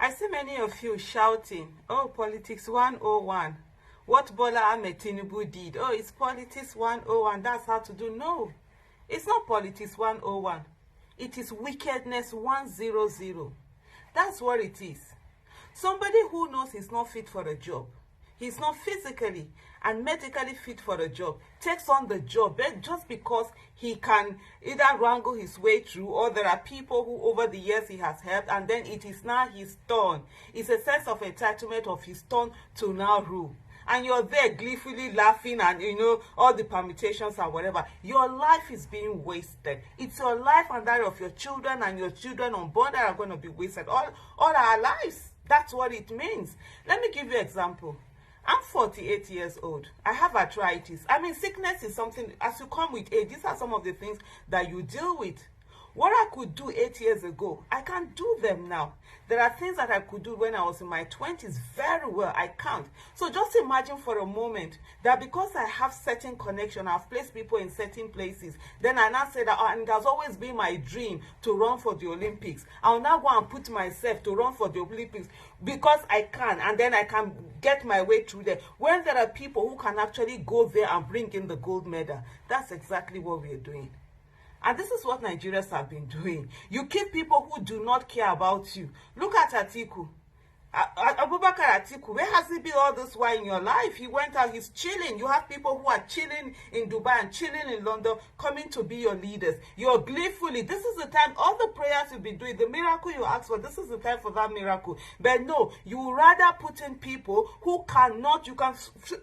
I see many of you shouting, oh, politics 101. What Bola Ahmed Tinubu did. Oh, it's politics 101. That's how to do. No, it's not politics 101. It is wickedness 100. That's what it is. Somebody who knows he's not fit for a job, he's not physically and medically fit for a job, takes on the job just because he can either wrangle his way through, or there are people who over the years he has helped, and then it is now his turn. It's a sense of entitlement of his turn to now rule. And you're there gleefully laughing and, all the permutations and whatever. Your life is being wasted. It's your life and that of your children and your children unborn that are going to be wasted. All our lives. That's what it means. Let me give you an example. I'm 48 years old. I have arthritis. I mean, sickness is something, as you come with age, these are some of the things that you deal with. What I could do 8 years ago, I can't do them now. There are things that I could do when I was in my 20s very well. I can't. So just imagine for a moment that because I have certain connection, I've placed people in certain places, then I now say that, and it has always been my dream to run for the Olympics. I'll now go and put myself to run for the Olympics because I can, and then I can get my way through there. When there are people who can actually go there and bring in the gold medal, that's exactly what we're doing. And this is what Nigerians have been doing. You keep people who do not care about you. Look at Atiku. Abubakar Atiku, where has he been all this while in your life? He went out, he's chilling. You have people who are chilling in Dubai and chilling in London, coming to be your leaders. You're gleefully, this is the time, all the prayers you've been doing, the miracle you ask for, this is the time for that miracle. But no, you rather put in people who cannot, you can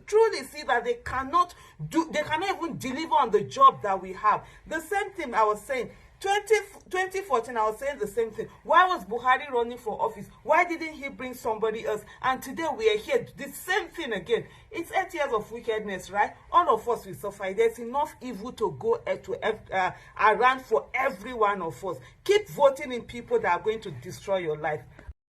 truly see that they cannot even deliver on the job that we have. The same thing I was saying. 2014, I was saying the same thing. Why was Buhari running for office? Why didn't he bring somebody else? And today we are here, the same thing again. It's 8 years of wickedness, right? All of us will suffer. There's enough evil to go around for every one of us. Keep voting in people that are going to destroy your life.